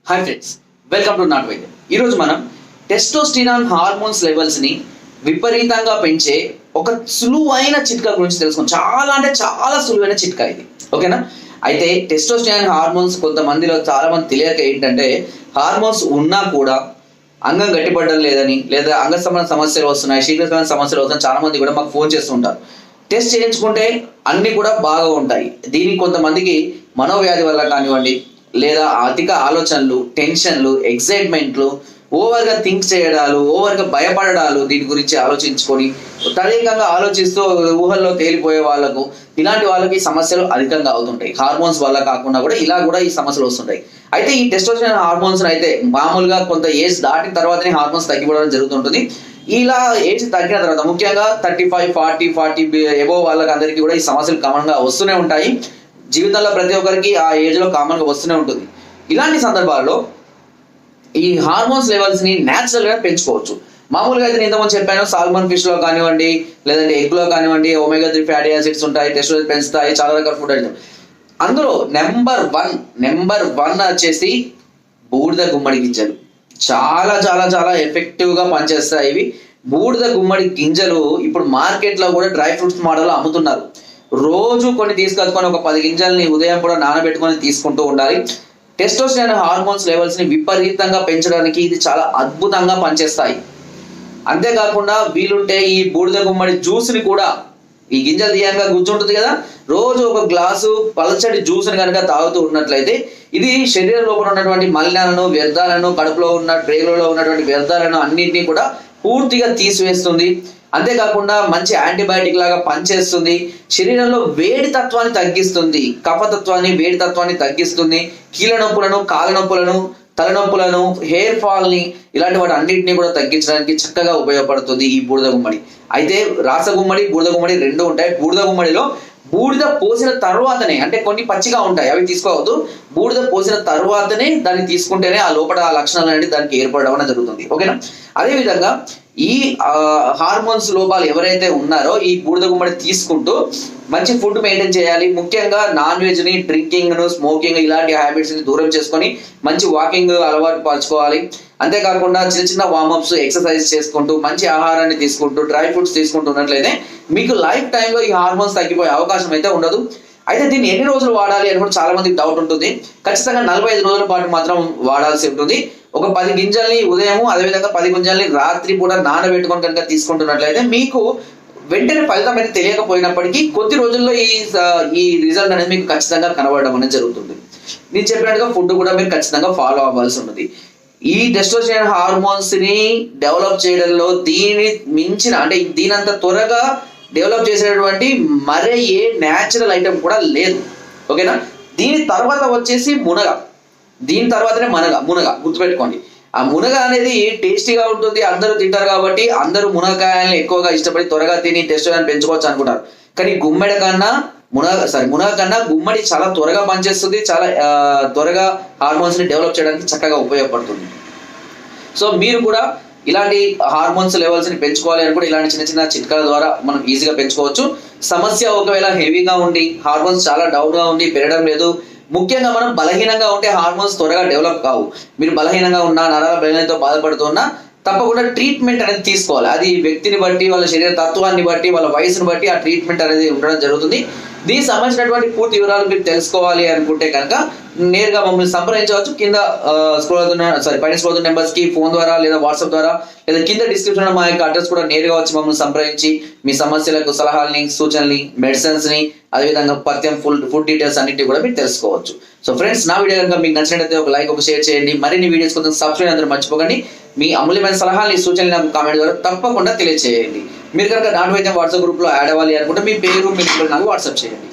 Hi friends, welcome to not వైద్యం. ఈరోజు మనం టెస్టోస్టిరాన్ హార్మోన్స్ లెవెల్స్ని విపరీతంగా పెంచే ఒక సులువైన చిట్కా గురించి తెలుసుకుందాం. చాలా అంటే చాలా సులువైన చిట్కా ఇది, ఓకేనా? అయితే టెస్టోస్టిరాన్ హార్మోన్స్ కొంతమందిలో చాలా మంది తెలియక ఏంటంటే, హార్మోన్స్ ఉన్నా కూడా అంగం గట్టిపడడం లేదని, లేదా అంగ సంబంధ సమస్యలు వస్తున్నాయి, శీఘ్రస్ఖలన సమస్యలు వస్తున్నాయి, చాలా మంది కూడా మాకు ఫోన్ చేస్తుంటారు. టెస్ట్ చేయించుకుంటే అన్నీ కూడా బాగా ఉంటాయి. దీనికి కొంతమందికి మనోవ్యాధి వల్ల కానివ్వండి, లేదా అధిక ఆలోచనలు, టెన్షన్లు, ఎక్సైట్మెంట్లు, ఓవర్గా థింక్ చేయడాలు, ఓవర్గా భయపడడాలు, దీని గురించి ఆలోచించుకొని తదేకంగా ఆలోచిస్తూ ఊహల్లో తేలిపోయే వాళ్ళకు, ఇలాంటి వాళ్ళకి సమస్యలు అధికంగా అవుతుంటాయి. హార్మోన్స్ వల్ల కాకుండా కూడా ఇలా కూడా ఈ సమస్యలు వస్తుంటాయి. అయితే ఈ టెస్టోస్టెరాన్ హార్మోన్స్ అయితే మామూలుగా కొంత ఏజ్ దాటిన తర్వాతనే హార్మోన్స్ తగ్గిపోవడం జరుగుతుంటుంది. ఇలా ఏజ్ తగ్గిన తర్వాత ముఖ్యంగా 35, 40 ఎబో వాళ్ళకి అందరికీ కూడా ఈ సమస్యలు కామన్గా వస్తూనే ఉంటాయి. జీవితంలో ప్రతి ఒక్కరికి ఆ ఏజ్లో కామన్గా వస్తూనే ఉంటుంది. ఇలాంటి సందర్భాల్లో ఈ హార్మోన్స్ లెవెల్స్ని న్యాచురల్గా పెంచుకోవచ్చు. మామూలుగా అయితే నేను ఇంతకుముందు చెప్పాను, సాల్మన్ ఫిష్లో కానివ్వండి, లేదంటే ఎగ్లో కానివ్వండి, ఒమేగా 3 ఫ్యాటీ యాసిడ్స్ ఉంటాయి, టెస్టోస్టెరాన్ పెంచుతాయి, చాలా రకాల ఫుడ్ ఐటమ్. అందులో నెంబర్ వన్ వచ్చేసి బూడిద గుమ్మడి గింజలు. చాలా చాలా చాలా ఎఫెక్టివ్గా పనిచేస్తాయి ఇవి. బూడిద గుమ్మడి గింజలు ఇప్పుడు మార్కెట్లో కూడా డ్రై ఫ్రూట్స్ మోడల్లో అమ్ముతున్నారు. రోజు కొన్ని తీసుకొచ్చుకొని ఒక 10 గింజల్ని ఉదయం కూడా నానబెట్టుకొని తీసుకుంటూ ఉండాలి. టెస్టోస్టెరాన్ హార్మోన్స్ లెవెల్స్ని విపరీతంగా పెంచడానికి ఇది చాలా అద్భుతంగా పనిచేస్తాయి. అంతేకాకుండా వీలుంటే ఈ బూడిద గుమ్మడి జ్యూస్ని కూడా, ఈ గింజలు తీయంగా గుజ్జు ఉంటుంది కదా, రోజు ఒక గ్లాసు పలచడి జ్యూస్ని కనుక తాగుతూ ఉన్నట్లయితే ఇది శరీరం లోపల ఉన్నటువంటి మలినాలను, వ్యర్థాలను, కడుపులో ఉన్న ప్రేగులలో ఉన్నటువంటి వ్యర్థాలను అన్నింటినీ కూడా పూర్తిగా తీసివేస్తుంది. అంతేకాకుండా మంచి యాంటీబయాటిక్ లాగా పనిచేస్తుంది. శరీరంలో వేడి తత్వాన్ని తగ్గిస్తుంది, కఫతత్వాన్ని, వేడి తత్వాన్ని తగ్గిస్తుంది. కీళ్ళ నొప్పులను, కాళ్ళ నొప్పులను, తలనొప్పులను, హెయిర్ ఫాల్ని, ఇలాంటి వాటి అన్నింటినీ కూడా తగ్గించడానికి చక్కగా ఉపయోగపడుతుంది ఈ బూడిద గుమ్మడి. అయితే రాసగుమ్మడి, బూడిద గుమ్మడి రెండు ఉంటాయి. బూడిద గుమ్మడిలో బూడిద పోసిన తర్వాతనే, అంటే కొన్ని పచ్చిగా ఉంటాయి అవి తీసుకోవద్దు, బూడిద పోసిన తర్వాతనే దాన్ని తీసుకుంటేనే ఆ లోపల ఆ లక్షణాలు అనేది దానికి ఏర్పడడం అనేది జరుగుతుంది, ఓకేనా? అదేవిధంగా ఈ హార్మోన్స్ లోపాలు ఎవరైతే ఉన్నారో ఈ బూడిద గుమ్మడి తీసుకుంటూ మంచి ఫుడ్ మెయింటైన్ చేయాలి. ముఖ్యంగా నాన్ వెజ్ని, డ్రింకింగ్ను, స్మోకింగ్ ఇలాంటి హ్యాబిట్స్ని దూరం చేసుకొని మంచి వాకింగ్ అలవాటు పరచుకోవాలి. అంతేకాకుండా చిన్న చిన్న వార్మప్స్, ఎక్సర్సైజ్ చేసుకుంటూ మంచి ఆహారాన్ని తీసుకుంటూ డ్రై ఫ్రూట్స్ తీసుకుంటున్నట్లయితే మీకు లైఫ్ టైంలో ఈ హార్మోన్స్ తగ్గిపోయే అవకాశం అయితే ఉండదు. అయితే దీన్ని ఎన్ని రోజులు వాడాలి అని కూడా చాలా మందికి డౌట్ ఉంటుంది. ఖచ్చితంగా 45 రోజుల పాటు మాత్రం వాడాల్సి ఉంటుంది. ఒక 10 గింజల్ని ఉదయం, అదేవిధంగా 10 గింజల్ని రాత్రి కూడా నానబెట్టుకొని కనుక తీసుకుంటున్నట్లయితే మీకు వెంటనే ఫలితం అయితే తెలియకపోయినప్పటికీ కొద్ది రోజుల్లో ఈ రిజల్ట్ అనేది మీకు ఖచ్చితంగా కనబడడం అనేది జరుగుతుంది. నేను చెప్పినట్టుగా ఫుడ్ కూడా మీరు ఖచ్చితంగా ఫాలో అవ్వాల్సి ఉంటుంది. ఈ టెస్టోస్టెరాన్ హార్మోన్స్ ని డెవలప్ చేయడంలో దీని మించిన, అంటే దీనంత త్వరగా డెవలప్ చేసేటువంటి మరే ఏ న్యాచురల్ ఐటమ్ కూడా లేదు, ఓకేనా? దీని తర్వాత వచ్చేసి మునగ. దీని తర్వాతనే మునగ గుర్తుపెట్టుకోండి. ఆ మునగ అనేది టేస్టీగా ఉంటుంది, అందరూ తింటారు కాబట్టి అందరూ మునగకాయల్ని ఎక్కువగా ఇష్టపడి త్వరగా తిని టెస్టోస్టెరాన్ పెంచుకోవచ్చు అనుకుంటారు. కానీ మునగ కన్నా గుమ్మడి చాలా త్వరగా పనిచేస్తుంది, చాలా త్వరగా హార్మోన్స్ ని డెవలప్ చేయడానికి చక్కగా ఉపయోగపడుతుంది. సో మీరు కూడా ఇలాంటి హార్మోన్స్ లెవెల్స్ ని పెంచుకోవాలి అనుకుంటే ఇలాంటి చిన్న చిన్న చిట్కాల ద్వారా మనం ఈజీగా పెంచుకోవచ్చు. సమస్య ఒకవేళ హెవీగా ఉండి హార్మోన్స్ చాలా డౌన్ గా ఉండి పెరగడం లేదు, ముఖ్యంగా మనం బలహీనంగా ఉంటే హార్మోన్స్ త్వరగా డెవలప్ కావు. మీరు బలహీనంగా ఉన్నా, నరాల బలహీనతతో బాధపడుతున్నా తప్పకుండా ట్రీట్మెంట్ అనేది తీసుకోవాలి. అది వ్యక్తిని బట్టి, వాళ్ళ శరీర తత్వాన్ని బట్టి, వాళ్ళ వయసును బట్టి ఆ ట్రీట్మెంట్ అనేది ఉండడం జరుగుతుంది. దీనికి సంబంధించినటువంటి పూర్తి వివరాలు మీరు తెలుసుకోవాలి అనుకుంటే కనుక నేరుగా మమ్మల్ని సంప్రదించవచ్చు. కింద పైన స్క్రోల్ అవుతున్న నెంబర్స్కి ఫోన్ ద్వారా, లేదా వాట్సాప్ ద్వారా, లేదా కింద డిస్క్రిప్షన్లో మా యొక్క అడ్రస్ కూడా నేరుగా వచ్చి మమ్మల్ని సంప్రదించి మీ సమస్యలకు సలహాలని, సూచనల్ని, మెడిసిన్స్ని, అదేవిధంగా పథ్యం ఫుడ్ డీటెయిల్స్ అన్నింటినీ కూడా మీరు తెలుసుకోవచ్చు. సో ఫ్రెండ్స్, నా వీడియో కనుక మీకు నచ్చినట్లయితే ఒక లైక్, ఒక షేర్ చేయండి. మరిన్ని వీడియోస్ కోసం సబ్స్క్రైబ్ అందరూ మర్చిపోకండి. మీ అమూల్యమైన సలహాలని, సూచనలు నాకు కామెంట్ ద్వారా తప్పకుండా తెలియజేయండి. మీరు కనుక నాట్ వైద్యం వాట్సాప్ గ్రూప్లో యాడ్ అవ్వాలి అనుకుంటే మీ పేరు, మీ నాకు వాట్సాప్ చేయండి.